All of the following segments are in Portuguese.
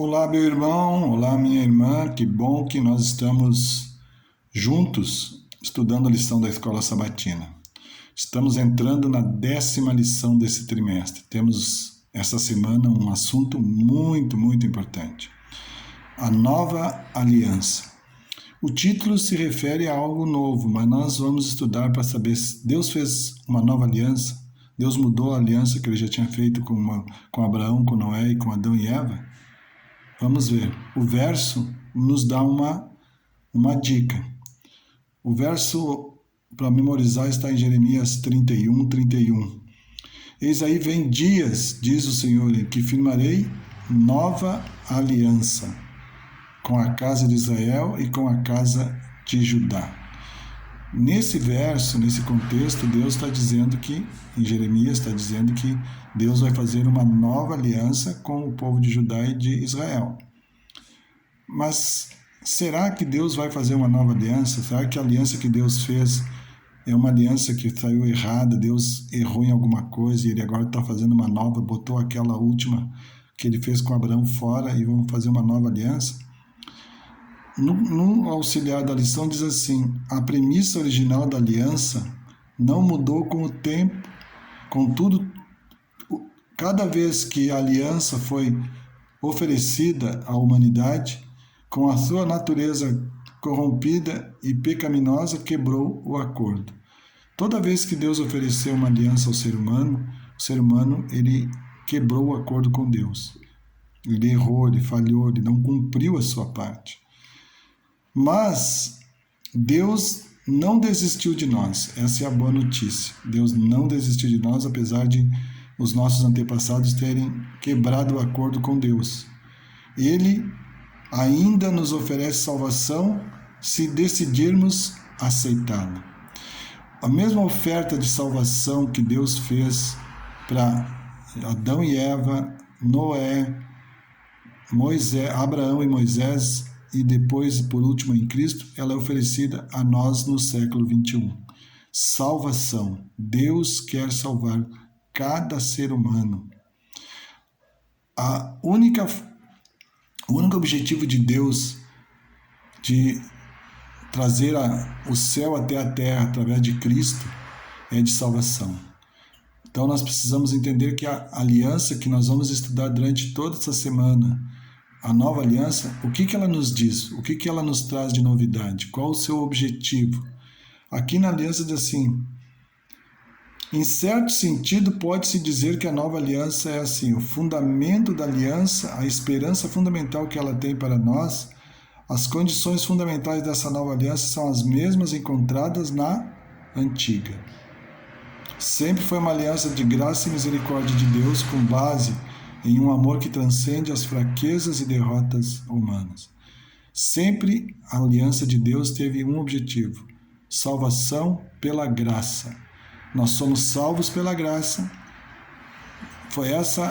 Olá, meu irmão, olá, minha irmã, que bom que nós estamos juntos estudando a lição da Escola Sabatina. Estamos entrando na 10ª lição desse trimestre. Temos essa semana um assunto muito importante: a nova aliança. O título se refere a algo novo, mas nós vamos estudar para saber se Deus fez uma nova aliança. Deus mudou a aliança que ele já tinha feito com Abraão, com Noé e com Adão e Eva. Vamos ver. O verso nos dá uma dica. O verso para memorizar está em Jeremias 31. Eis aí vem dias, diz o Senhor, em que firmarei nova aliança com a casa de Israel e com a casa de Judá. Nesse verso, nesse contexto, Deus está dizendo que, em Jeremias está dizendo que Deus vai fazer uma nova aliança com o povo de Judá e de Israel. Mas será que Deus vai fazer uma nova aliança? Será que a aliança que Deus fez é uma aliança que saiu errada? Deus errou em alguma coisa e ele agora está fazendo uma nova, botou aquela última que ele fez com Abraão fora e vamos fazer uma nova aliança? No auxiliar da lição diz assim: a premissa original da aliança não mudou com o tempo, contudo, cada vez que a aliança foi oferecida à humanidade, com a sua natureza corrompida e pecaminosa, quebrou o acordo. Toda vez que Deus ofereceu uma aliança ao ser humano, o ser humano ele quebrou o acordo com Deus. Ele errou, ele falhou, ele não cumpriu a sua parte. Mas Deus não desistiu de nós. Essa é a boa notícia. Deus não desistiu de nós, apesar de os nossos antepassados terem quebrado o acordo com Deus. Ele ainda nos oferece salvação se decidirmos aceitá-la. A mesma oferta de salvação que Deus fez para Adão e Eva, Noé, Moisés, Abraão e Moisés, e depois, por último, em Cristo, ela é oferecida a nós no século 21. Salvação. Deus quer salvar cada ser humano. O único objetivo de Deus de trazer o céu até a terra através de Cristo é de salvação. Então nós precisamos entender que a aliança que nós vamos estudar durante toda essa semana, a nova aliança, o que ela nos diz? O que ela nos traz de novidade? Qual o seu objetivo? Aqui na aliança diz assim: em certo sentido, pode-se dizer que a nova aliança é assim, o fundamento da aliança, a esperança fundamental que ela tem para nós, as condições fundamentais dessa nova aliança são as mesmas encontradas na antiga. Sempre foi uma aliança de graça e misericórdia de Deus, com base em um amor que transcende as fraquezas e derrotas humanas. Sempre a aliança de Deus teve um objetivo: salvação pela graça. Nós somos salvos pela graça. Foi essa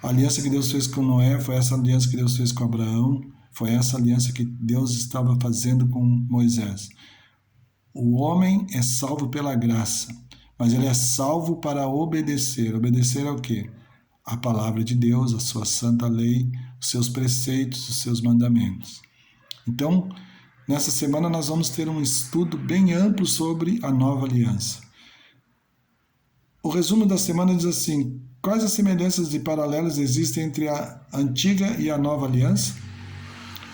a aliança que Deus fez com Noé, foi essa aliança que Deus fez com Abraão, foi essa aliança que Deus estava fazendo com Moisés. O homem é salvo pela graça, mas ele é salvo para obedecer. Obedecer ao quê? A palavra de Deus, a sua santa lei, os seus preceitos, os seus mandamentos. Então, nessa semana nós vamos ter um estudo bem amplo sobre a nova aliança. O resumo da semana diz assim: quais as semelhanças e paralelos existem entre a antiga e a nova aliança?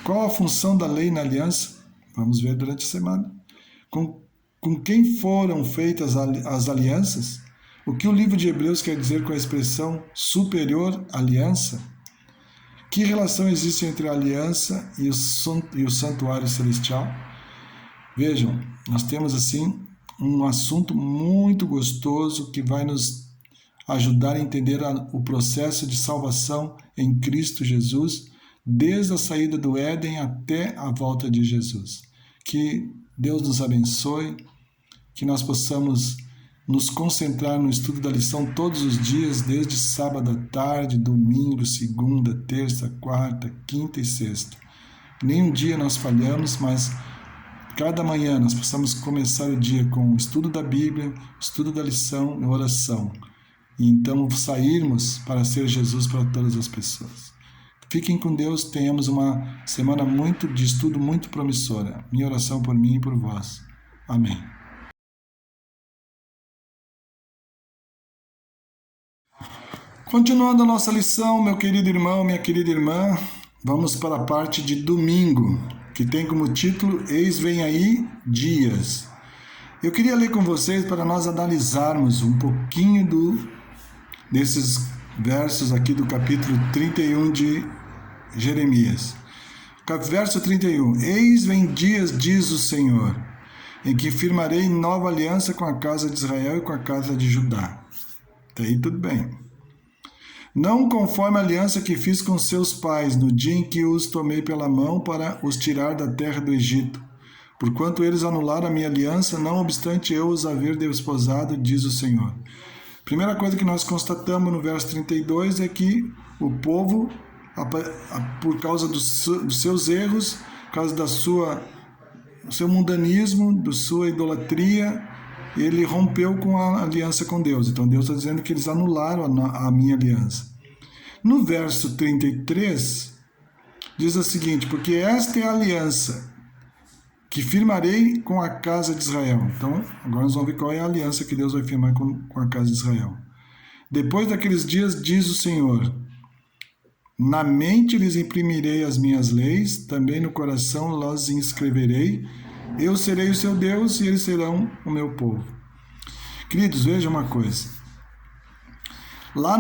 Qual a função da lei na aliança? Vamos ver durante a semana. Com quem foram feitas as alianças? O que o livro de Hebreus quer dizer com a expressão superior aliança? Que relação existe entre a aliança e o santuário celestial? Vejam, nós temos assim um assunto muito gostoso que vai nos ajudar a entender o processo de salvação em Cristo Jesus, desde a saída do Éden até a volta de Jesus. Que Deus nos abençoe, que nós possamos nos concentrar no estudo da lição todos os dias, desde sábado à tarde, domingo, segunda, terça, quarta, quinta e sexta. Nenhum dia nós falhamos, mas cada manhã nós possamos começar o dia com o estudo da Bíblia, estudo da lição e oração. E então sairmos para ser Jesus para todas as pessoas. Fiquem com Deus, tenhamos uma semana de estudo muito promissora. Minha oração por mim e por vós. Amém. Continuando a nossa lição, meu querido irmão, minha querida irmã, vamos para a parte de domingo, que tem como título Eis vem aí dias. Eu queria ler com vocês para nós analisarmos um pouquinho desses versos aqui do capítulo 31 de Jeremias. Verso 31. Eis vem dias, diz o Senhor, em que firmarei nova aliança com a casa de Israel e com a casa de Judá. Até aí tudo bem. Não conforme a aliança que fiz com seus pais no dia em que os tomei pela mão para os tirar da terra do Egito, porquanto eles anularam a minha aliança, não obstante eu os haver desposado, diz o Senhor. Primeira coisa que nós constatamos no verso 32 é que o povo, por causa dos seus erros, por causa do seu mundanismo, da sua idolatria, ele rompeu com a aliança com Deus. Então Deus está dizendo que eles anularam a minha aliança. No verso 33, diz o seguinte: porque esta é a aliança que firmarei com a casa de Israel. Então, agora nós vamos ver qual é a aliança que Deus vai firmar com a casa de Israel. Depois daqueles dias, diz o Senhor, na mente lhes imprimirei as minhas leis, também no coração las inscreverei, eu serei o seu Deus e eles serão o meu povo. Queridos, vejam uma coisa. Lá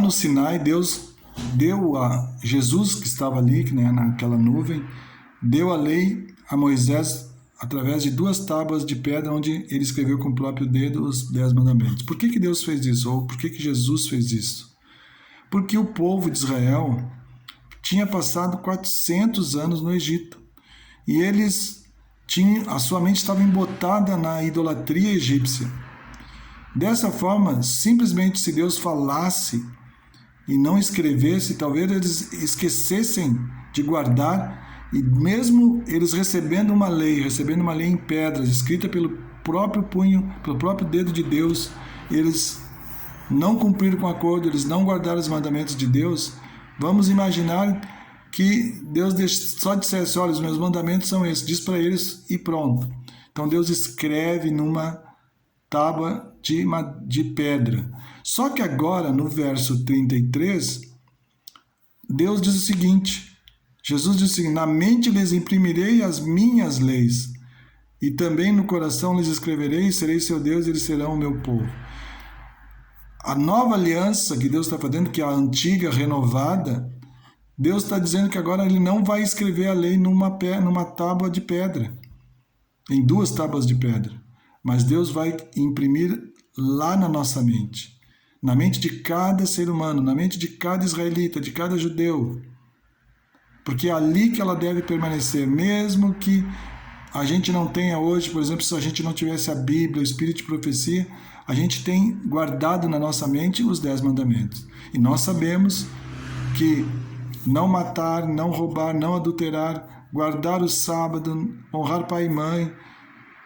no Sinai, Deus deu a Jesus, que estava ali, né, naquela nuvem, deu a lei a Moisés através de 2 tábuas de pedra, onde ele escreveu com o próprio dedo os 10 mandamentos. Por que Deus fez isso? Ou por que Jesus fez isso? Porque o povo de Israel tinha passado 400 anos no Egito. E a sua mente estava embotada na idolatria egípcia. Dessa forma, simplesmente se Deus falasse e não escrevesse, talvez eles esquecessem de guardar, e mesmo eles recebendo uma lei em pedras, escrita pelo próprio punho, pelo próprio dedo de Deus, eles não cumpriram com o acordo, eles não guardaram os mandamentos de Deus. Vamos imaginar que Deus só dissesse: olha, os meus mandamentos são esses, diz para eles e pronto. Então Deus escreve numa tábua de pedra. Só que agora, no verso 33, Deus diz o seguinte, Jesus diz o seguinte: na mente lhes imprimirei as minhas leis, e também no coração lhes escreverei, e serei seu Deus, e eles serão o meu povo. A nova aliança que Deus está fazendo, que é a antiga renovada, Deus está dizendo que agora ele não vai escrever a lei numa tábua de pedra, em 2 tábuas de pedra, mas Deus vai imprimir lá na nossa mente, na mente de cada ser humano, na mente de cada israelita, de cada judeu, porque é ali que ela deve permanecer, mesmo que a gente não tenha hoje, por exemplo, se a gente não tivesse a Bíblia, o Espírito de Profecia, a gente tem guardado na nossa mente os 10 mandamentos. E nós sabemos que não matar, não roubar, não adulterar, guardar o sábado, honrar pai e mãe,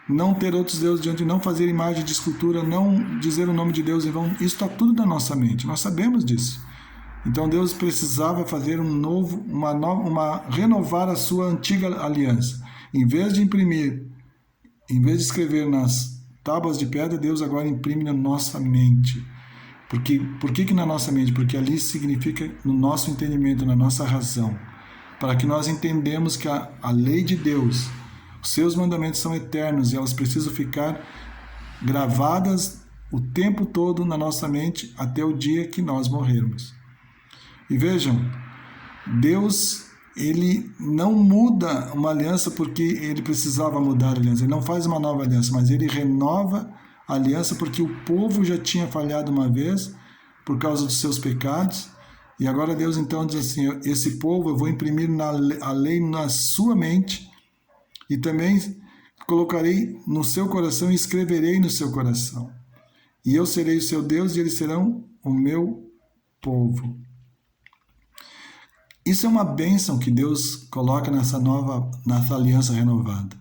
não ter outros deuses diante, não fazer imagem de escultura, não dizer o nome de Deus em vão, isso está tudo na nossa mente, nós sabemos disso. Então Deus precisava fazer renovar a sua antiga aliança. Em vez de escrever nas tábuas de pedra, Deus agora imprime na nossa mente. Por que na nossa mente? Porque ali significa no nosso entendimento, na nossa razão, para que nós entendamos que a lei de Deus, os seus mandamentos são eternos e elas precisam ficar gravadas o tempo todo na nossa mente até o dia que nós morrermos. E vejam, Deus, ele não muda uma aliança porque ele precisava mudar a aliança, ele não faz uma nova aliança, mas ele renova a aliança porque o povo já tinha falhado uma vez por causa dos seus pecados, e agora Deus então diz assim: esse povo eu vou imprimir a lei na sua mente, e também colocarei no seu coração e escreverei no seu coração, e eu serei o seu Deus e eles serão o meu povo. Isso é uma bênção que Deus coloca nessa aliança renovada.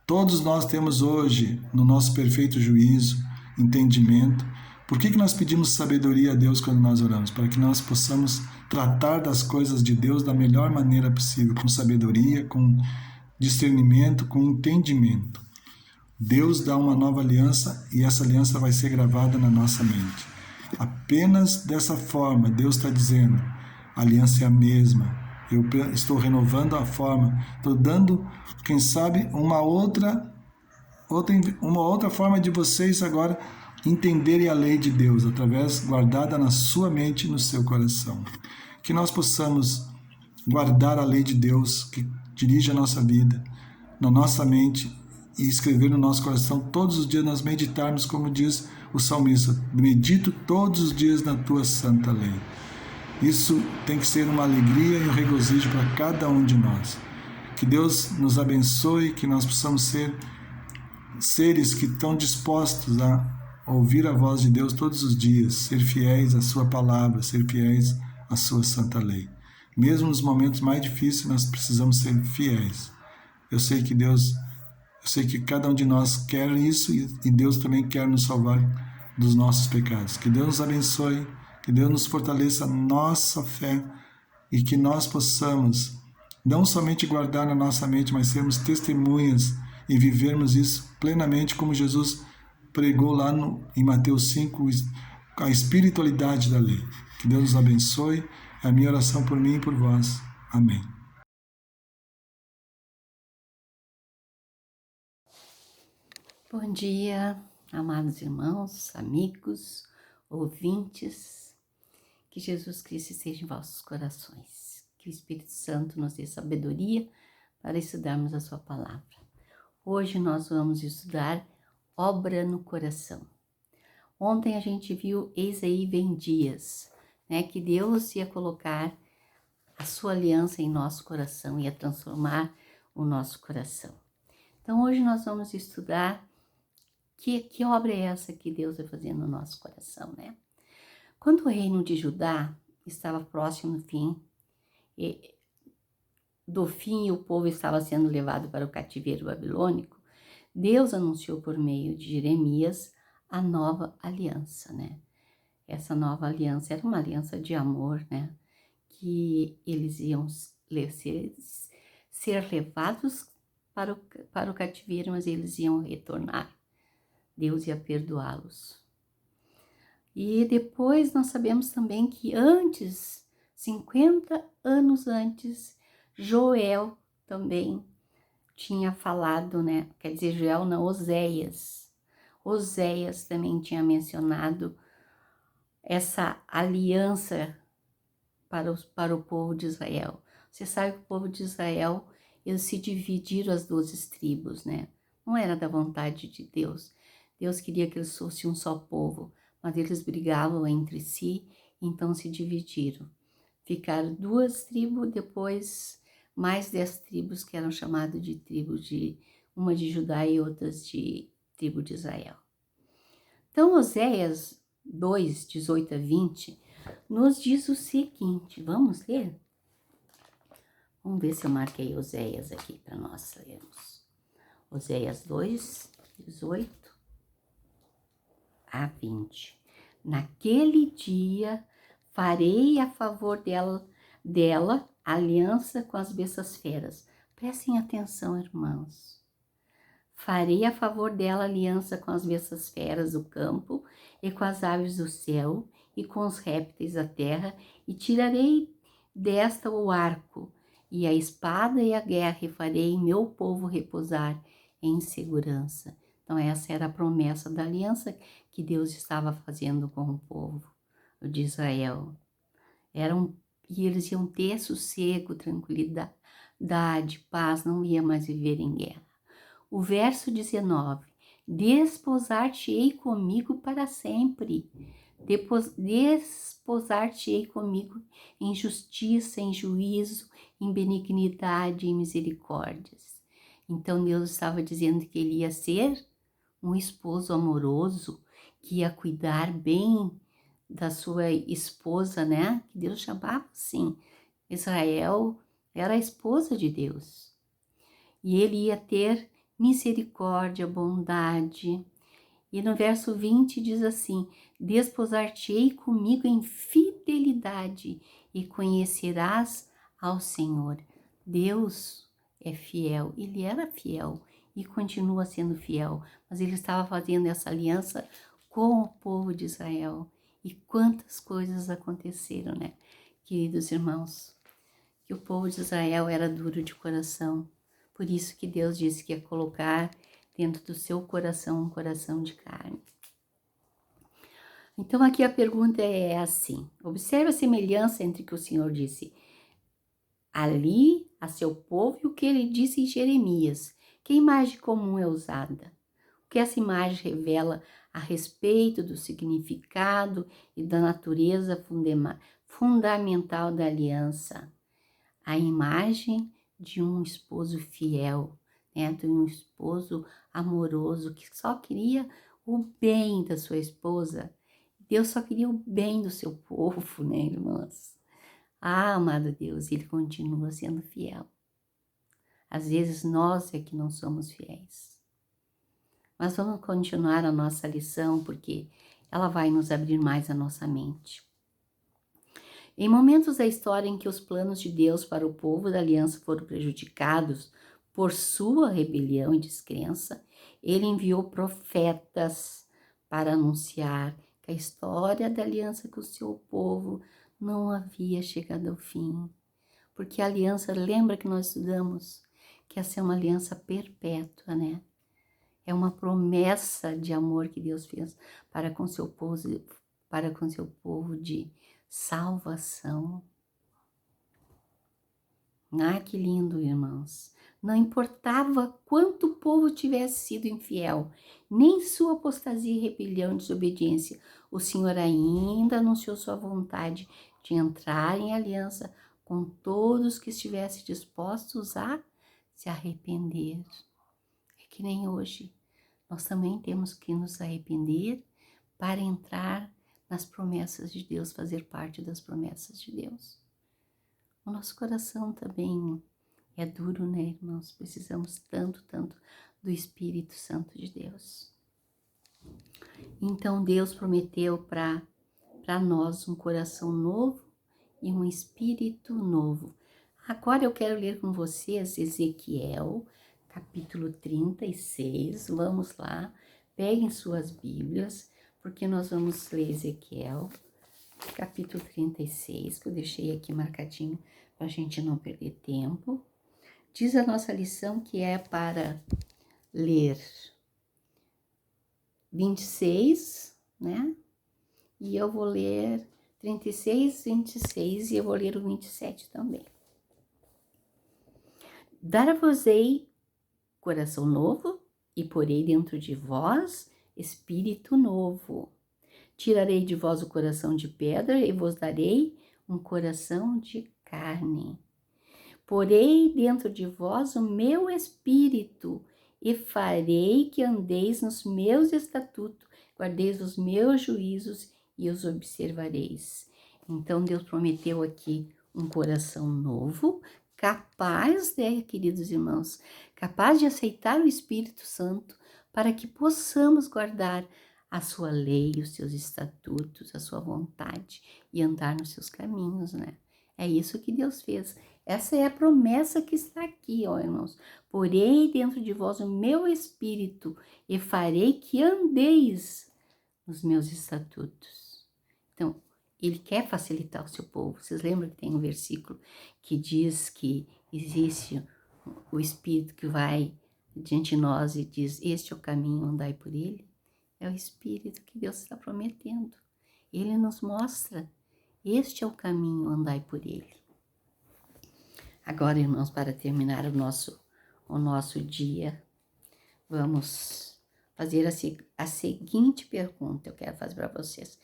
Todos nós temos hoje, no nosso perfeito juízo, entendimento, Por que nós pedimos sabedoria a Deus quando nós oramos? Para que nós possamos tratar das coisas de Deus da melhor maneira possível, com sabedoria, com discernimento, com entendimento. Deus dá uma nova aliança e essa aliança vai ser gravada na nossa mente. Apenas dessa forma, Deus está dizendo, a aliança é a mesma. Eu estou renovando a forma, estou dando, quem sabe, uma outra forma de vocês agora entenderem a lei de Deus, através guardada na sua mente e no seu coração. Que nós possamos guardar a lei de Deus que dirige a nossa vida, na nossa mente, e escrever no nosso coração todos os dias, nós meditarmos, como diz o salmista, medito todos os dias na tua santa lei. Isso tem que ser uma alegria e um regozijo para cada um de nós. Que Deus nos abençoe, que nós possamos ser seres que estão dispostos a ouvir a voz de Deus todos os dias, ser fiéis à sua palavra, ser fiéis à sua santa lei. Mesmo nos momentos mais difíceis, nós precisamos ser fiéis. Eu sei que cada um de nós quer isso e Deus também quer nos salvar dos nossos pecados. Que Deus nos abençoe, que Deus nos fortaleça a nossa fé e que nós possamos não somente guardar na nossa mente, mas sermos testemunhas e vivermos isso plenamente como Jesus pregou lá em Mateus 5, a espiritualidade da lei. Que Deus nos abençoe. É a minha oração por mim e por vós. Amém. Bom dia, amados irmãos, amigos, ouvintes. Que Jesus Cristo esteja em vossos corações. Que o Espírito Santo nos dê sabedoria para estudarmos a sua palavra. Hoje nós vamos estudar obra no coração. Ontem a gente viu Eis aí vem dias, que Deus ia colocar a sua aliança em nosso coração, ia transformar o nosso coração. Então hoje nós vamos estudar que obra é essa que Deus vai fazer no nosso coração, né? Quando o reino de Judá estava próximo do fim e o povo estava sendo levado para o cativeiro babilônico, Deus anunciou por meio de Jeremias a nova aliança, né? Essa nova aliança era uma aliança de amor, né? Que eles iam ser levados para o cativeiro, mas eles iam retornar. Deus ia perdoá-los. E depois nós sabemos também que 50 anos antes, Joel também tinha falado, né? Quer dizer, Joel não, Oséias. Oséias também tinha mencionado essa aliança para o povo de Israel. Você sabe que o povo de Israel, eles se dividiram as 12 tribos, né? Não era da vontade de Deus. Deus queria que eles fossem um só povo, mas eles brigavam entre si, então se dividiram. Ficaram 2 tribos, depois mais 10 tribos que eram chamadas de tribos uma de Judá e outras de tribo de Israel. Então, Oséias 2, 18 a 20, nos diz o seguinte, vamos ler? Vamos ver se eu marquei Oséias aqui para nós lermos. Oséias 2, 18 a 20. Naquele dia farei a favor dela aliança com as bestas feras. Prestem atenção, irmãos. Farei a favor dela aliança com as bestas feras do campo e com as aves do céu e com os répteis da terra, e tirarei desta o arco e a espada e a guerra, e farei meu povo repousar em segurança. Então essa era a promessa da aliança que Deus estava fazendo com o povo de Israel. E eles iam ter sossego, tranquilidade, paz, não ia mais viver em guerra. O verso 19, desposar-te-ei comigo para sempre, desposar-te-ei comigo em justiça, em juízo, em benignidade, em misericórdias. Então Deus estava dizendo que ele ia ser um esposo amoroso, que ia cuidar bem da sua esposa, né? Que Deus chamava assim. Israel era a esposa de Deus. E ele ia ter misericórdia, bondade, E no verso 20 diz assim: desposar-te-ei comigo em fidelidade e conhecerás ao Senhor. Deus é fiel, ele era fiel e continua sendo fiel, mas ele estava fazendo essa aliança com o povo de Israel. E quantas coisas aconteceram, né, queridos irmãos? Que o povo de Israel era duro de coração. Por isso que Deus disse que ia colocar dentro do seu coração um coração de carne. Então aqui a pergunta é assim: observe a semelhança entre o que o Senhor disse ali a seu povo e o que ele disse em Jeremias. Que imagem comum é usada? O que essa imagem revela a respeito do significado e da natureza fundamental da aliança? A imagem de um esposo fiel, né? De um esposo amoroso que só queria o bem da sua esposa. Deus só queria o bem do seu povo, né, irmãs? Ah, amado Deus, ele continua sendo fiel. Às vezes nós é que não somos fiéis. Mas vamos continuar a nossa lição, porque ela vai nos abrir mais a nossa mente. Em momentos da história em que os planos de Deus para o povo da aliança foram prejudicados por sua rebelião e descrença, ele enviou profetas para anunciar que a história da aliança com o seu povo não havia chegado ao fim. Porque a aliança, lembra que nós estudamos que essa é uma aliança perpétua, né? É uma promessa de amor que Deus fez para com seu povo de salvação. Ah, que lindo, irmãos. Não importava quanto o povo tivesse sido infiel, nem sua apostasia, rebelião e desobediência, o Senhor ainda anunciou sua vontade de entrar em aliança com todos que estivessem dispostos a se arrepender. É que nem hoje. Nós também temos que nos arrepender para entrar nas promessas de Deus, fazer parte das promessas de Deus. O nosso coração também é duro, né, irmãos? Precisamos tanto do Espírito Santo de Deus. Então Deus prometeu para nós um coração novo e um espírito novo. Agora eu quero ler com vocês Ezequiel, capítulo 36. Vamos lá, peguem suas Bíblias, porque nós vamos ler Ezequiel, capítulo 36, que eu deixei aqui marcadinho para a gente não perder tempo. Diz a nossa lição que é para ler 26, né? E eu vou ler 36, 26 e eu vou ler o 27 também. Dar-vos-ei coração novo e porei dentro de vós espírito novo. Tirarei de vós o coração de pedra e vos darei um coração de carne. Porei dentro de vós o meu espírito e farei que andeis nos meus estatutos, guardeis os meus juízos e os observareis. Então Deus prometeu aqui um coração novo, capaz, né, queridos irmãos, capaz de aceitar o Espírito Santo para que possamos guardar a sua lei, os seus estatutos, a sua vontade e andar nos seus caminhos, né? É isso que Deus fez. Essa é a promessa que está aqui, ó, irmãos. Porei dentro de vós o meu espírito e farei que andeis nos meus estatutos. Então, ele quer facilitar o seu povo. Vocês lembram que tem um versículo que diz que existe o Espírito que vai diante de nós e diz: este é o caminho, andai por ele? É o Espírito que Deus está prometendo. Ele nos mostra: este é o caminho, andai por ele. Agora, irmãos, para terminar o nosso dia, vamos fazer a seguinte pergunta. Eu quero fazer para vocês.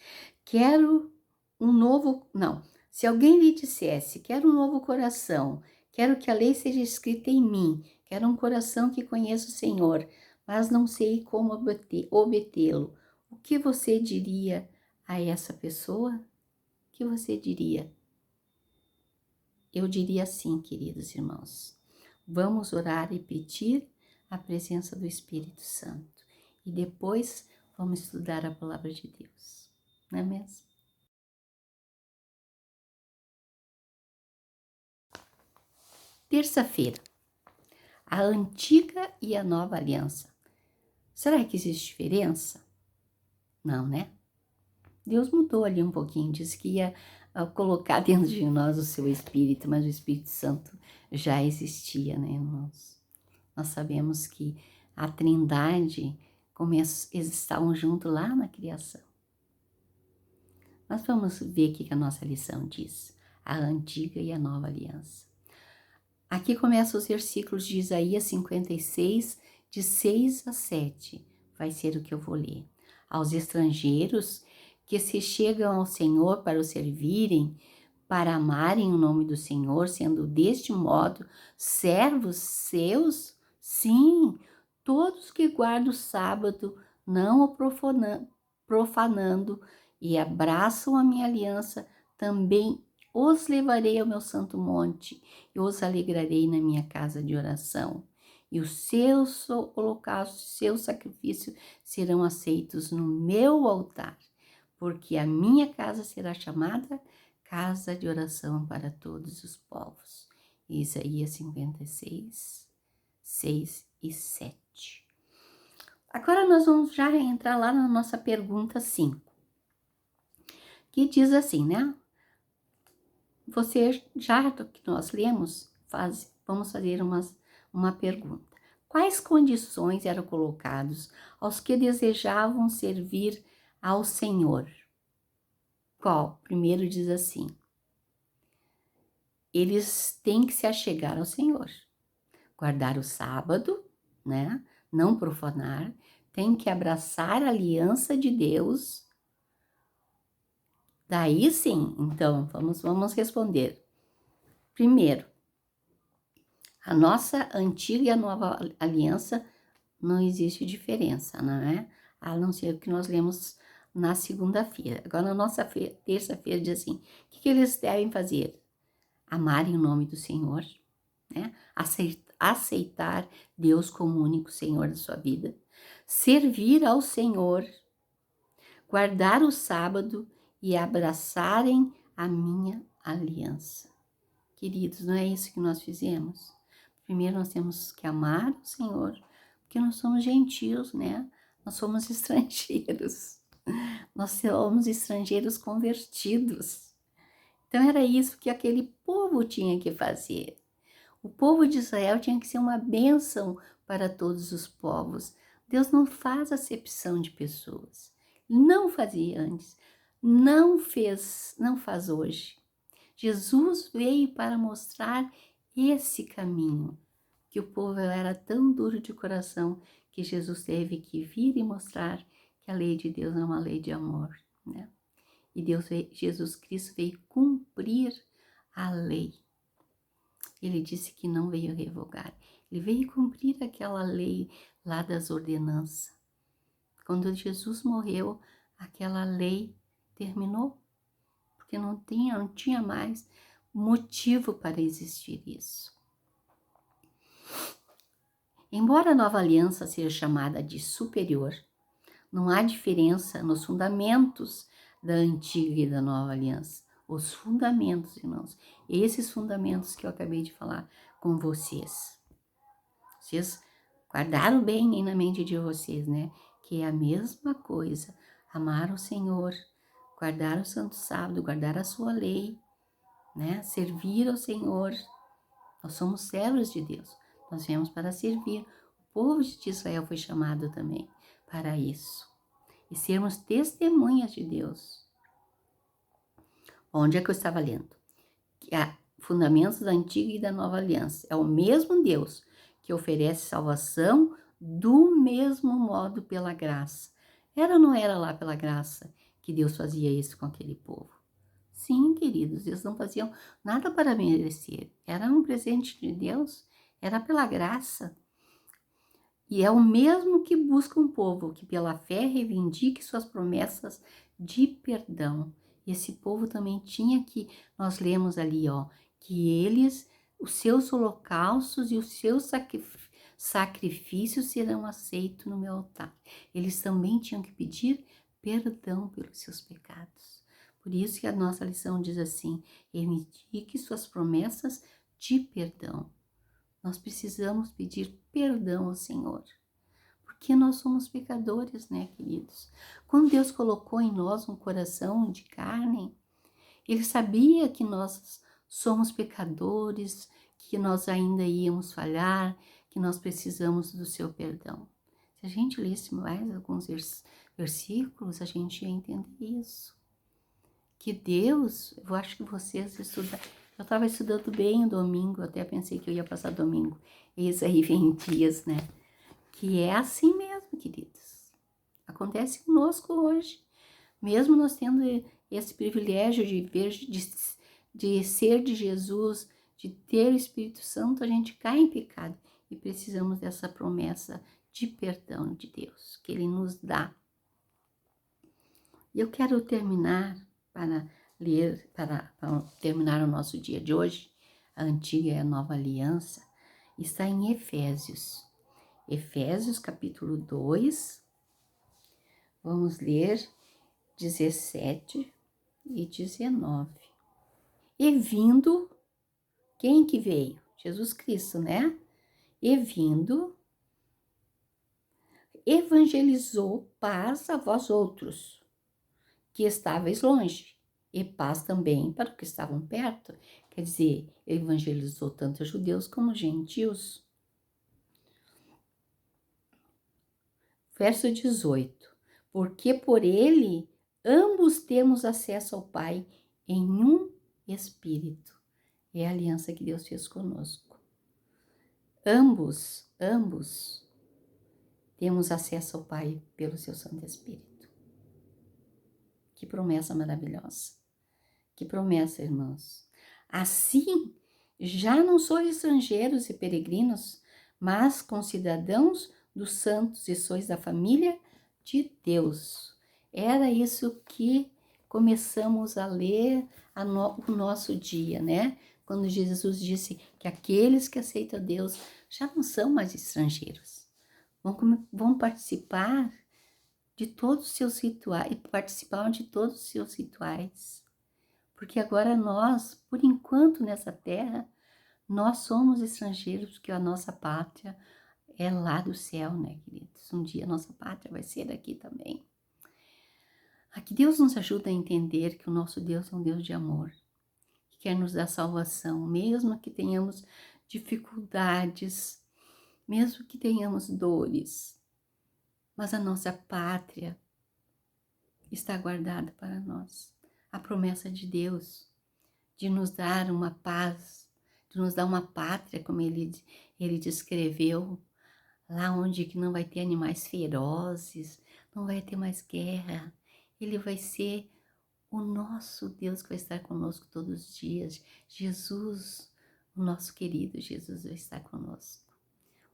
Se alguém lhe dissesse: quero um novo coração, quero que a lei seja escrita em mim, quero um coração que conheça o Senhor, mas não sei como obtê-lo, o que você diria a essa pessoa? O que você diria? Eu diria assim, queridos irmãos: vamos orar e pedir a presença do Espírito Santo. E depois Vamos estudar a palavra de Deus, não é mesmo? Terça-feira, a antiga e a nova aliança. Será que existe diferença? Não, né? Deus mudou ali um pouquinho, disse que ia colocar dentro de nós o seu Espírito, mas o Espírito Santo já existia, né, irmãos? Nós sabemos que a Trindade eles estavam juntos lá na criação. Mas vamos ver o que a nossa lição diz, a antiga e a nova aliança. Aqui começam os versículos de Isaías 56, de 6 a 7. Vai ser o que eu vou ler. Aos estrangeiros que se chegam ao Senhor para o servirem, para amarem o nome do Senhor, sendo deste modo servos seus, sim, todos que guardam o sábado, não o profanando e abraçam a minha aliança, também os levarei ao meu santo monte e os alegrarei na minha casa de oração. E os seus holocaustos, seus sacrifícios serão aceitos no meu altar, porque a minha casa será chamada casa de oração para todos os povos. Isaías 56, 6 e 7. Agora nós vamos já entrar lá na nossa pergunta 5, que diz assim, né? Você, já que nós lemos, vamos fazer uma pergunta. Quais condições eram colocadas aos que desejavam servir ao Senhor? Qual? Primeiro diz assim: eles têm que se achegar ao Senhor, guardar o sábado, né? Não profanar, tem que abraçar a aliança de Deus. Daí sim, então, vamos responder. Primeiro, a nossa antiga e a nova aliança não existe diferença, não é? A não ser o que nós lemos na segunda-feira. Agora, na nossa terça-feira diz assim: o que eles devem fazer? Amarem o nome do Senhor, né? Aceitar Deus como único Senhor da sua vida, servir ao Senhor, guardar o sábado e abraçarem a minha aliança. Queridos, não é isso que nós fizemos? Primeiro nós temos que amar o Senhor, porque nós somos gentios, né? Nós somos estrangeiros. Nós somos estrangeiros convertidos. Então era isso que aquele povo tinha que fazer. O povo de Israel tinha que ser uma bênção para todos os povos. Deus não faz acepção de pessoas. Não fazia antes, não faz hoje. Jesus veio para mostrar esse caminho, que o povo era tão duro de coração que Jesus teve que vir e mostrar que a lei de Deus é uma lei de amor, né? E Jesus Cristo veio cumprir a lei. Ele disse que não veio revogar, ele veio cumprir aquela lei lá das ordenanças. Quando Jesus morreu, aquela lei terminou, porque não tinha mais motivo para existir isso. Embora a nova aliança seja chamada de superior, não há diferença nos fundamentos da antiga e da nova aliança. Os fundamentos, irmãos, esses fundamentos que eu acabei de falar com vocês. Vocês guardaram bem aí na mente de vocês, né? Que é a mesma coisa. Amar o Senhor, guardar o santo sábado, guardar a sua lei, né? Servir ao Senhor. Nós somos servos de Deus. Nós viemos para servir. O povo de Israel foi chamado também para isso. E sermos testemunhas de Deus. Onde é que eu estava lendo? Que há fundamentos da antiga e da nova aliança. É o mesmo Deus que oferece salvação do mesmo modo pela graça. Era ou não era lá pela graça que Deus fazia isso com aquele povo? Sim, queridos, eles não faziam nada para merecer. Era um presente de Deus, era pela graça. E é o mesmo que busca um povo que pela fé reivindique suas promessas de perdão. E esse povo também tinha que, nós lemos ali, ó, que eles, os seus holocaustos e os seus sacrifícios serão aceitos no meu altar. Eles também tinham que pedir perdão pelos seus pecados. Por isso que a nossa lição diz assim: reivindique suas promessas de perdão. Nós precisamos pedir perdão ao Senhor, porque nós somos pecadores, né, queridos? Quando Deus colocou em nós um coração de carne, Ele sabia que nós somos pecadores, que nós ainda íamos falhar, que nós precisamos do seu perdão. Se a gente lesse mais alguns versículos, a gente ia entender isso. Que Deus, eu acho que vocês estudam. Eu estava estudando bem o domingo, até pensei que eu ia passar domingo. Esse aí vem dias, né? Que é assim mesmo, queridos. Acontece conosco hoje. Mesmo nós tendo esse privilégio de ver, de ser de Jesus, de ter o Espírito Santo, a gente cai em pecado. E precisamos dessa promessa de perdão de Deus, que Ele nos dá. E eu quero terminar para ler, para terminar o nosso dia de hoje, a antiga e a nova aliança, está em Efésios. Efésios capítulo 2, vamos ler 17 e 19. E vindo, quem que veio? Jesus Cristo, né? E vindo, evangelizou paz a vós outros, que estáveis longe, e paz também para os que estavam perto. Quer dizer, evangelizou tanto judeus como gentios. Verso 18. Porque por ele ambos temos acesso ao Pai em um Espírito. É a aliança que Deus fez conosco. Ambos temos acesso ao Pai pelo seu Santo Espírito. Que promessa maravilhosa. Que promessa, irmãos. Assim, já não sois estrangeiros e peregrinos, mas concidadãos dos santos e sois da família de Deus. Era isso que começamos a ler o nosso dia, né? Quando Jesus disse que aqueles que aceitam Deus já não são mais estrangeiros. Vão participar de todos os seus rituais, e participaram de todos os seus rituais. Porque agora nós, por enquanto nessa terra, nós somos estrangeiros, porque a nossa pátria é lá do céu, né, queridos? Um dia a nossa pátria vai ser aqui também. Que Deus nos ajuda a entender que o nosso Deus é um Deus de amor, que quer nos dar salvação, mesmo que tenhamos dificuldades, mesmo que tenhamos dores, mas a nossa pátria está guardada para nós. A promessa de Deus de nos dar uma paz, de nos dar uma pátria, como ele descreveu, lá onde que não vai ter animais ferozes, não vai ter mais guerra. Ele vai ser o nosso Deus que vai estar conosco todos os dias. Jesus, o nosso querido Jesus vai estar conosco.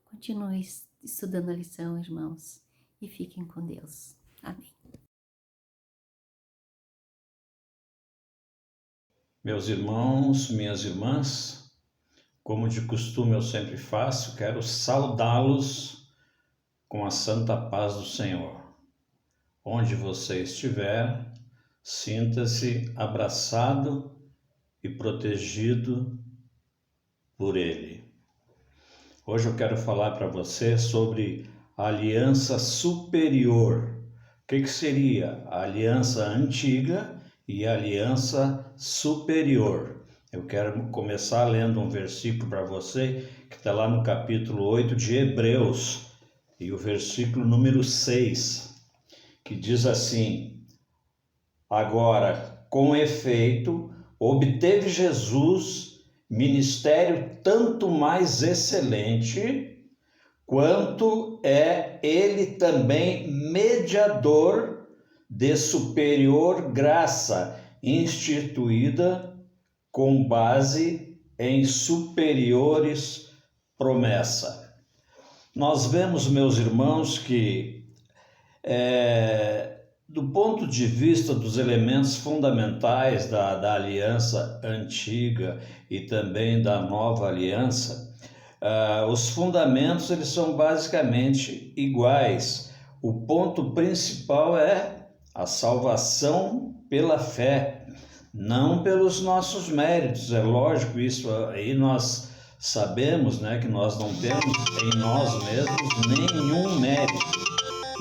Continue estudando a lição, irmãos, e fiquem com Deus. Amém. Meus irmãos, minhas irmãs, como de costume eu sempre faço, quero saudá-los com a santa paz do Senhor. Onde você estiver, sinta-se abraçado e protegido por Ele. Hoje eu quero falar para você sobre a aliança superior. O que seria a aliança antiga e a aliança superior? Eu quero começar lendo um versículo para você que está lá no capítulo 8 de Hebreus e o versículo número 6, que diz assim: agora, com efeito, obteve Jesus ministério tanto mais excelente, quanto é ele também mediador de superior graça, instituída com base em superiores promessa. Nós vemos, meus irmãos, que do ponto de vista dos elementos fundamentais da aliança antiga e também da nova aliança, Os fundamentos eles são basicamente iguais. O ponto principal é a salvação pela fé, não pelos nossos méritos. É lógico, isso aí nós sabemos, né, que nós não temos em nós mesmos nenhum mérito,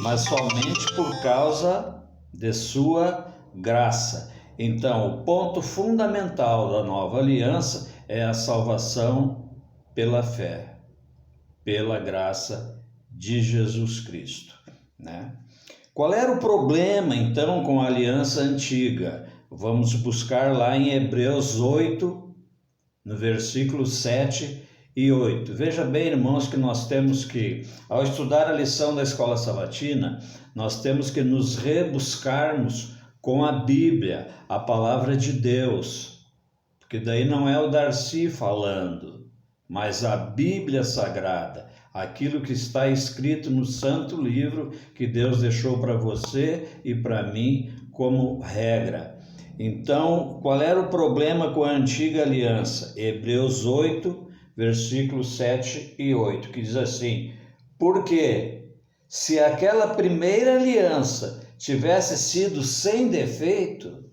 mas somente por causa de sua graça. Então, o ponto fundamental da nova aliança é a salvação pela fé, pela graça de Jesus Cristo, né? Qual era o problema, então, com a aliança antiga? Vamos buscar lá em Hebreus 8, no versículo 7 e 8. Veja bem, irmãos, que nós temos que, ao estudar a lição da escola sabatina, nós temos que nos rebuscarmos com a Bíblia, a palavra de Deus, porque daí não é o Darcy falando, mas a Bíblia Sagrada, aquilo que está escrito no santo livro que Deus deixou para você e para mim como regra. Então, qual era o problema com a antiga aliança? Hebreus 8, versículos 7 e 8, que diz assim: porque se aquela primeira aliança tivesse sido sem defeito,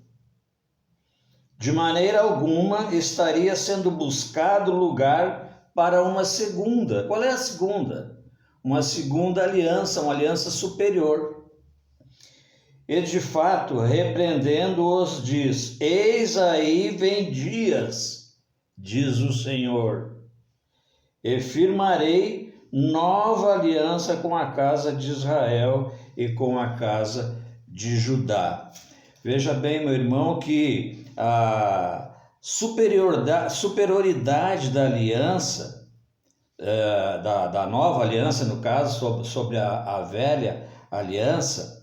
de maneira alguma estaria sendo buscado lugar para uma segunda. Qual é a segunda? Uma segunda aliança, uma aliança superior. E de fato, repreendendo-os, diz: eis aí vem dias, diz o Senhor, e firmarei nova aliança com a casa de Israel e com a casa de Judá. Veja bem, meu irmão, que a superioridade da aliança, da nova aliança, no caso, sobre a velha aliança,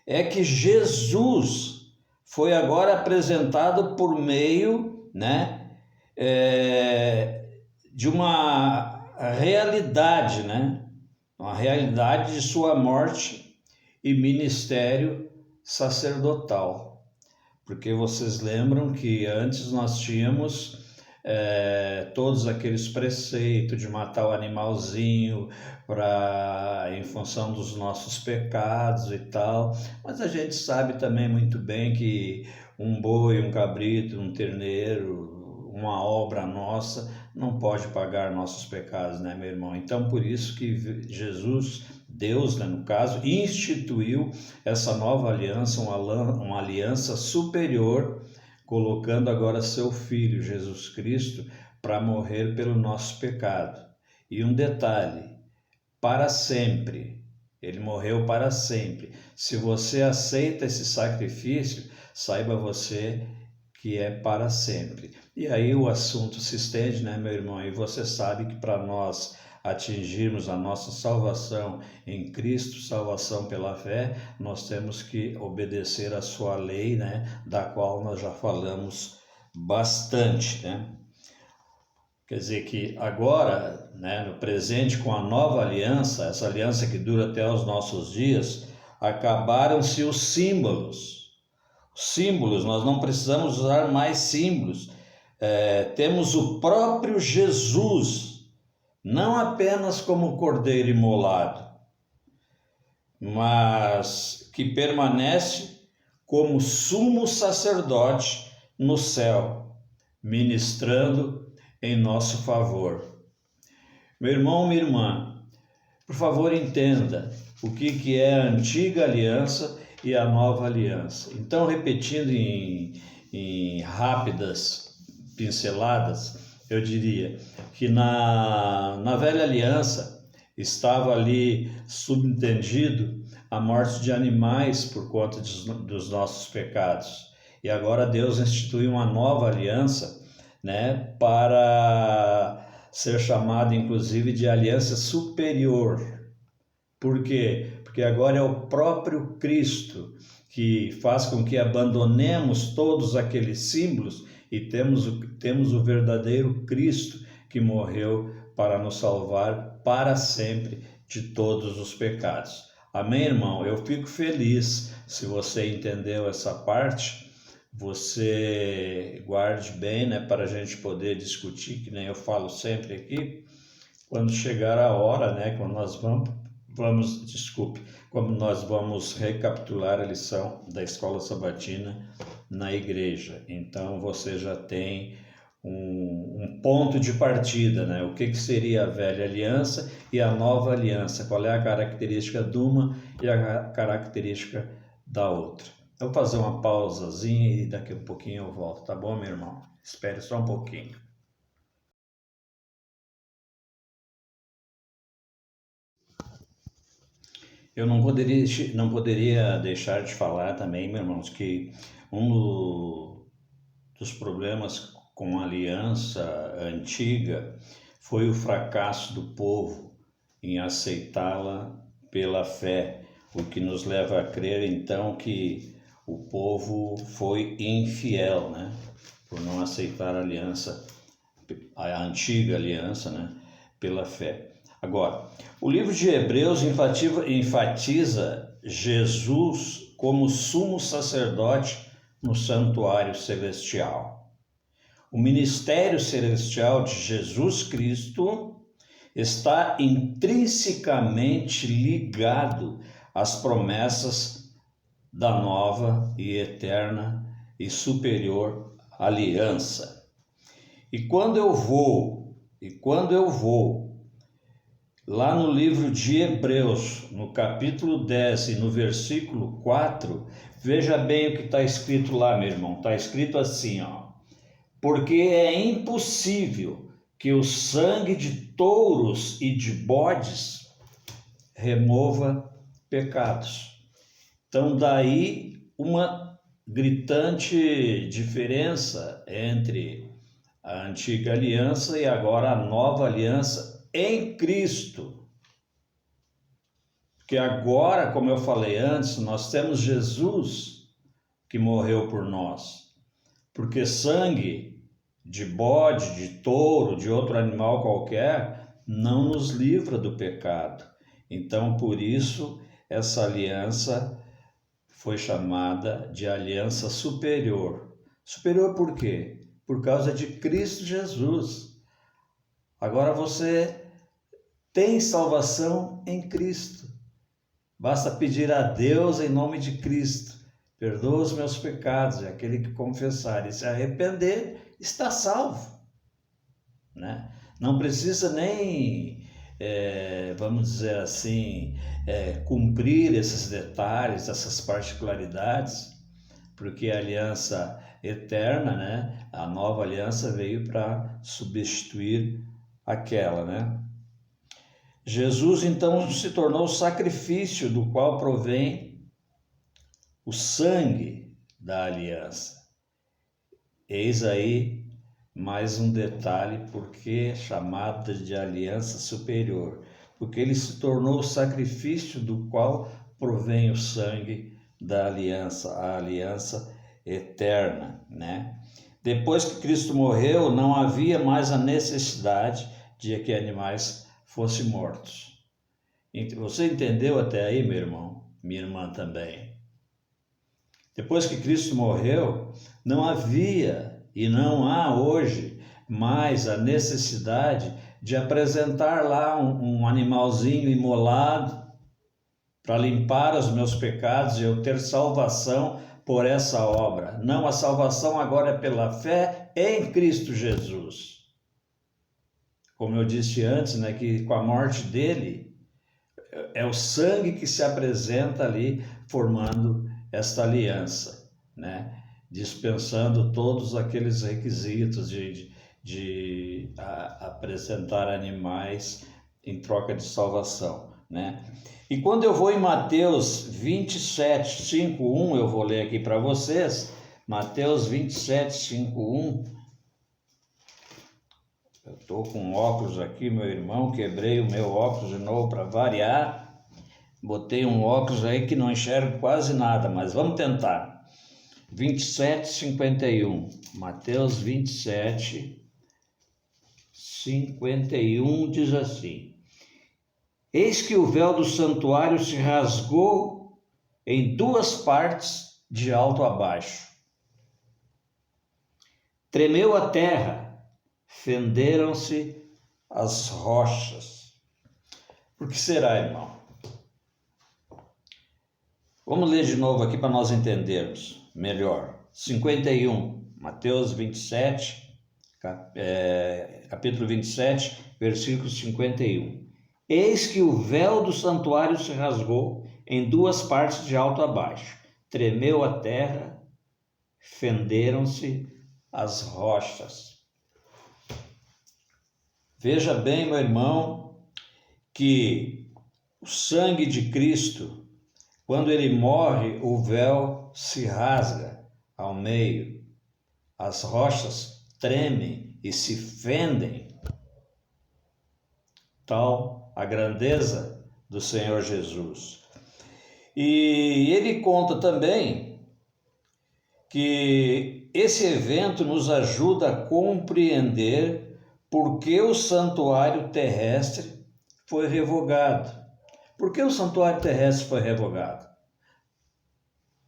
é que Jesus foi agora apresentado por meio, né, de uma realidade, né, uma realidade de sua morte e ministério sacerdotal. Porque vocês lembram que antes nós tínhamos todos aqueles preceitos de matar o animalzinho em função dos nossos pecados e tal, mas a gente sabe também muito bem que um boi, um cabrito, um terneiro, uma obra nossa não pode pagar nossos pecados, né, meu irmão? Então, por isso que Jesus, Deus, né, no caso, instituiu essa nova aliança, uma aliança superior, colocando agora seu Filho, Jesus Cristo, para morrer pelo nosso pecado. E um detalhe, para sempre, ele morreu para sempre. Se você aceita esse sacrifício, saiba você que é para sempre. E aí o assunto se estende, né, meu irmão? E você sabe que para nós atingirmos a nossa salvação em Cristo, salvação pela fé, nós temos que obedecer a sua lei, né, da qual nós já falamos bastante, né? Quer dizer que agora, né, no presente, com a nova aliança, essa aliança que dura até os nossos dias, acabaram-se os símbolos. Símbolos, nós não precisamos usar mais símbolos. Temos o próprio Jesus, não apenas como cordeiro imolado, mas que permanece como sumo sacerdote no céu, ministrando em nosso favor. Meu irmão, minha irmã, por favor, entenda o que é a antiga aliança e a nova aliança. Então, repetindo em rápidas pinceladas, eu diria que na velha aliança estava ali subentendido a morte de animais por conta dos nossos pecados. E agora Deus instituiu uma nova aliança, né, para ser chamada inclusive de aliança superior. Por quê? Porque agora é o próprio Cristo que faz com que abandonemos todos aqueles símbolos e temos o verdadeiro Cristo que morreu para nos salvar para sempre de todos os pecados. Amém, irmão? Eu fico feliz se você entendeu essa parte. Você guarde bem, né, para a gente poder discutir, que nem eu falo sempre aqui. quando chegar a hora, né, quando nós quando nós vamos recapitular a lição da escola sabatina na igreja. Então você já tem um ponto de partida, né? O que seria a velha aliança e a nova aliança? Qual é a característica de uma e a característica da outra? Eu vou fazer uma pausazinha e daqui a pouquinho eu volto, tá bom, meu irmão? Espere só um pouquinho. Eu não poderia deixar de falar também, meus irmãos, que dos problemas com a aliança antiga foi o fracasso do povo em aceitá-la pela fé, o que nos leva a crer então que o povo foi infiel, né, por não aceitar a antiga aliança, né, pela fé. Agora, o livro de Hebreus enfatiza Jesus como sumo sacerdote no santuário celestial. O ministério celestial de Jesus Cristo está intrinsecamente ligado às promessas da nova e eterna e superior aliança. E quando eu vou lá no livro de Hebreus, no capítulo 10 e no versículo 4, veja bem o que está escrito lá, meu irmão. Está escrito assim, ó: porque é impossível que o sangue de touros e de bodes remova pecados. Então, daí uma gritante diferença entre a antiga aliança e agora a nova aliança em Cristo. Porque agora, como eu falei antes, nós temos Jesus que morreu por nós. Porque sangue de bode, de touro, de outro animal qualquer, não nos livra do pecado. Então, por isso, essa aliança foi chamada de aliança superior. Superior por quê? Por causa de Cristo Jesus. Agora você tem salvação em Cristo. Basta pedir a Deus em nome de Cristo: perdoa os meus pecados, e aquele que confessar e se arrepender está salvo, né? Não precisa nem, vamos dizer assim, cumprir esses detalhes, essas particularidades, porque a aliança eterna, né, a nova aliança veio para substituir aquela, né? Jesus então se tornou o sacrifício do qual provém o sangue da aliança. Eis aí mais um detalhe porque é chamada de aliança superior, porque ele se tornou o sacrifício do qual provém o sangue da aliança, a aliança eterna, né? Depois que Cristo morreu, não havia mais a necessidade de que animais fossem mortos. Você entendeu até aí, meu irmão? Minha irmã também. Depois que Cristo morreu, não havia e não há hoje mais a necessidade de apresentar lá um animalzinho imolado para limpar os meus pecados e eu ter salvação por essa obra. Não, a salvação agora é pela fé em Cristo Jesus. Como eu disse antes, né, que com a morte dele, é o sangue que se apresenta ali formando esta aliança, né, dispensando todos aqueles requisitos de apresentar animais em troca de salvação, né? E quando eu vou em Mateus 27, 5:1, eu vou ler aqui para vocês, Mateus 27, 5:1. Eu estou com óculos aqui, meu irmão, quebrei o meu óculos de novo para variar. Botei um óculos aí que não enxergo quase nada, mas vamos tentar. 27, 51. Mateus 27, 51 diz assim: eis que o véu do santuário se rasgou em duas partes, de alto a baixo. Tremeu a terra, fenderam-se as rochas. Por que será, irmão? Vamos ler de novo aqui para nós entendermos melhor. 51, Mateus 27, capítulo 27, versículo 51. Eis que o véu do santuário se rasgou em duas partes de alto a baixo. Tremeu a terra, fenderam-se as rochas. Veja bem, meu irmão, que o sangue de Cristo, quando ele morre, o véu se rasga ao meio. As rochas tremem e se fendem. Tal a grandeza do Senhor Jesus. E ele conta também que esse evento nos ajuda a compreender por que o santuário terrestre foi revogado. Por que o santuário terrestre foi revogado?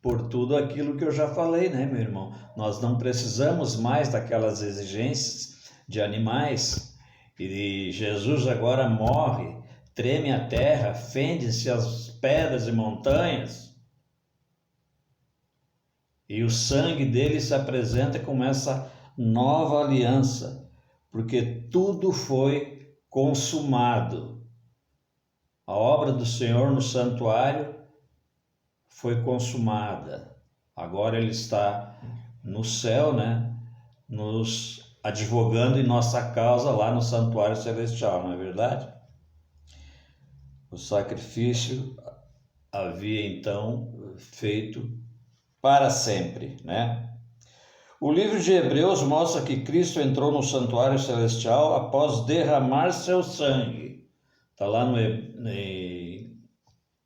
Por tudo aquilo que eu já falei, né, meu irmão? Nós não precisamos mais daquelas exigências de animais. E Jesus agora morre, treme a terra, fende-se as pedras e montanhas. E o sangue dele se apresenta como essa nova aliança, porque tudo foi consumado. A obra do Senhor no santuário foi consumada. Agora ele está no céu, né? Nos advogando em nossa causa lá no santuário celestial, não é verdade? O sacrifício havia então feito para sempre, né? O livro de Hebreus mostra que Cristo entrou no santuário celestial após derramar seu sangue. Está lá no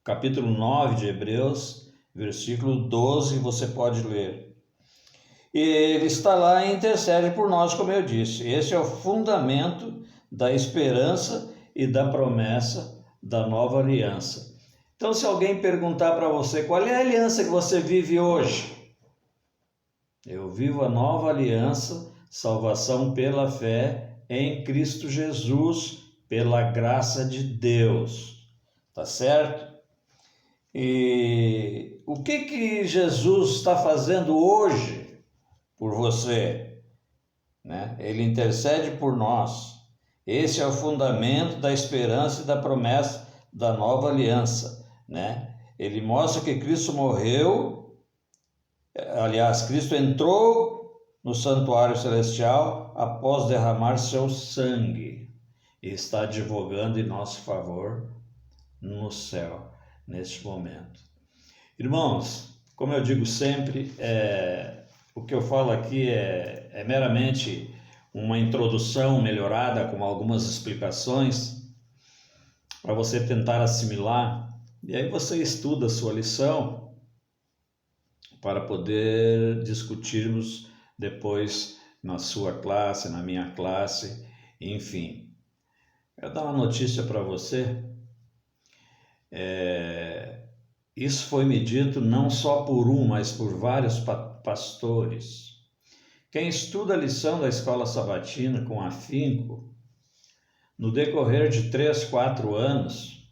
capítulo 9 de Hebreus, versículo 12, você pode ler. E ele está lá e intercede por nós, como eu disse. Esse é o fundamento da esperança e da promessa da nova aliança. Então, se alguém perguntar para você qual é a aliança que você vive hoje, eu vivo a nova aliança, salvação pela fé em Cristo Jesus, pela graça de Deus. Tá certo? E o que Jesus está fazendo hoje por você, né? Ele intercede por nós. Esse é o fundamento da esperança e da promessa da nova aliança, né? Ele mostra que Cristo morreu, aliás, Cristo entrou no santuário celestial após derramar seu sangue e está advogando em nosso favor no céu, neste momento. Irmãos, como eu digo sempre, o que eu falo aqui é meramente uma introdução melhorada com algumas explicações para você tentar assimilar, e aí você estuda a sua lição para poder discutirmos depois na sua classe, na minha classe, enfim. Eu dar uma notícia para você. Isso foi me dito não só por mas por vários pastores. Quem estuda a lição da escola sabatina com afinco, no decorrer de 3, 4 anos,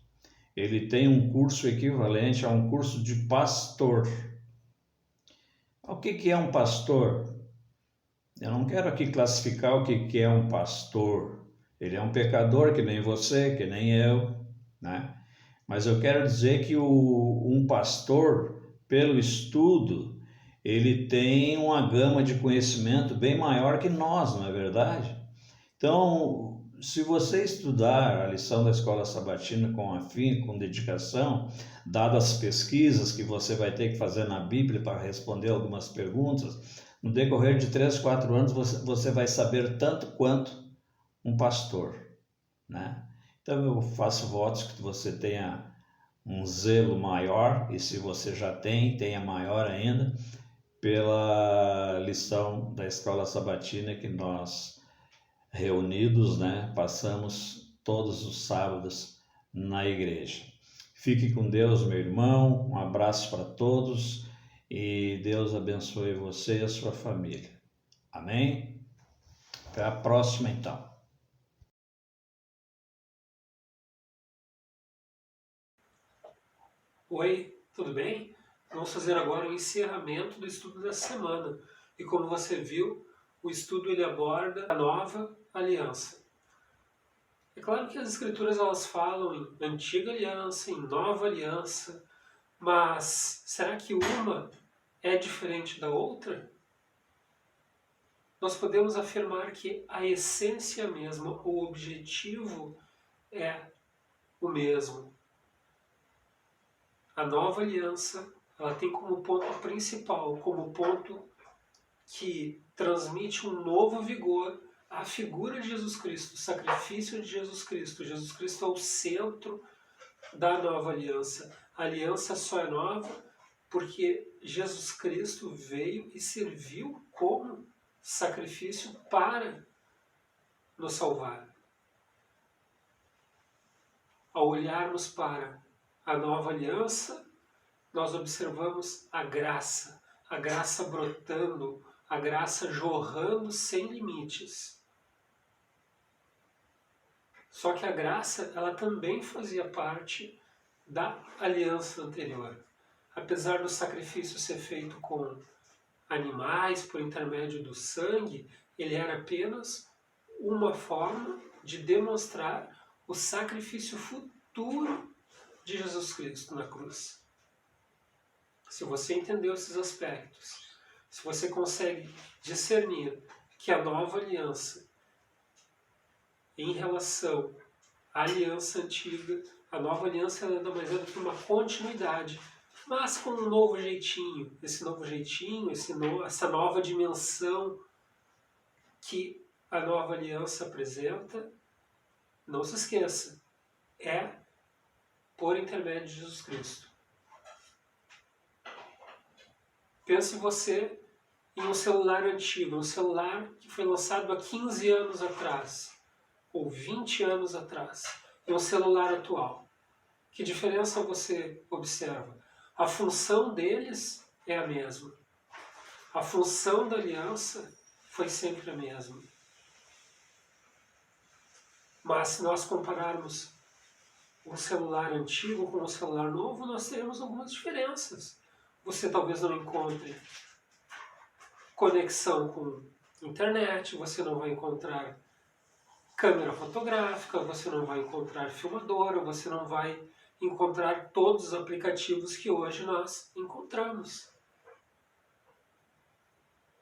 ele tem um curso equivalente a um curso de pastor. O que é um pastor? Eu não quero aqui classificar o que é um pastor. Ele é um pecador que nem você, que nem eu, né? Mas eu quero dizer que um pastor, pelo estudo, ele tem uma gama de conhecimento bem maior que nós, não é verdade? Então, se você estudar a lição da escola sabatina com afinco, com dedicação, dadas as pesquisas que você vai ter que fazer na Bíblia para responder algumas perguntas, no decorrer de 3, 4 anos você vai saber tanto quanto um pastor, né? Então eu faço votos que você tenha um zelo maior, e se você já tenha maior ainda, pela lição da escola sabatina que nós reunidos, né, passamos todos os sábados na igreja. Fique com Deus, meu irmão, um abraço para todos e Deus abençoe você e a sua família. Amém? Até a próxima então. Oi, tudo bem? Vamos fazer agora o encerramento do estudo da semana. E como você viu, o estudo ele aborda a nova aliança. É claro que as escrituras elas falam em antiga aliança, em nova aliança, mas será que uma é diferente da outra? Nós podemos afirmar que a essência mesma, o objetivo é o mesmo. A nova aliança, ela tem como ponto principal, como ponto que transmite um novo vigor à figura de Jesus Cristo, o sacrifício de Jesus Cristo. Jesus Cristo é o centro da nova aliança. A aliança só é nova porque Jesus Cristo veio e serviu como sacrifício para nos salvar. Ao olharmos para a nova aliança, nós observamos a graça brotando, a graça jorrando sem limites. Só que a graça, ela também fazia parte da aliança anterior. Apesar do sacrifício ser feito com animais, por intermédio do sangue, ele era apenas uma forma de demonstrar o sacrifício futuro de Jesus Cristo na cruz. Se você entendeu esses aspectos, se você consegue discernir que a nova aliança, em relação à aliança antiga, a nova aliança nada mais é do que uma continuidade, mas com um novo jeitinho. Esse novo jeitinho, essa nova dimensão que a nova aliança apresenta, não se esqueça, é por intermédio de Jesus Cristo. Pense você em um celular antigo, um celular que foi lançado há 15 anos atrás, ou 20 anos atrás, e um celular atual. Que diferença você observa? A função deles é a mesma. A função da aliança foi sempre a mesma. Mas se nós compararmos um celular antigo com um celular novo, nós teremos algumas diferenças. Você talvez não encontre conexão com internet, você não vai encontrar câmera fotográfica, você não vai encontrar filmadora, você não vai encontrar todos os aplicativos que hoje nós encontramos.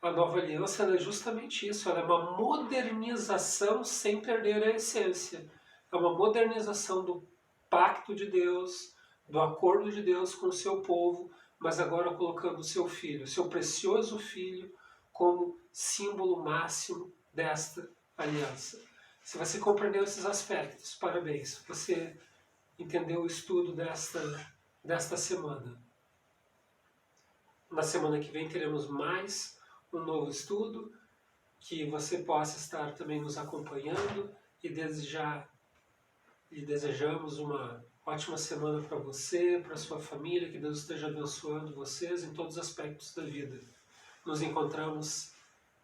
A nova aliança é justamente isso, ela é uma modernização sem perder a essência. É uma modernização do pacto de Deus, do acordo de Deus com o seu povo, mas agora colocando o seu filho, o seu precioso filho, como símbolo máximo desta aliança. Se você compreendeu esses aspectos, parabéns, você entendeu o estudo desta semana. Na semana que vem teremos mais um novo estudo, que você possa estar também nos acompanhando e desejamos uma ótima semana para você, para sua família, que Deus esteja abençoando vocês em todos os aspectos da vida. Nos encontramos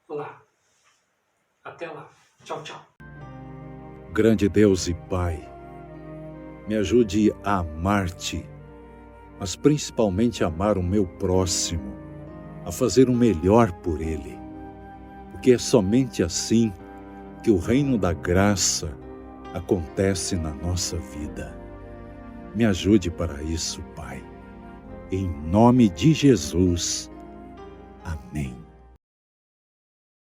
lá. Até lá. Tchau, tchau. Grande Deus e Pai, me ajude a amar-te, mas principalmente a amar o meu próximo, a fazer o melhor por ele, porque é somente assim que o reino da graça acontece na nossa vida. Me ajude para isso, Pai. Em nome de Jesus. Amém.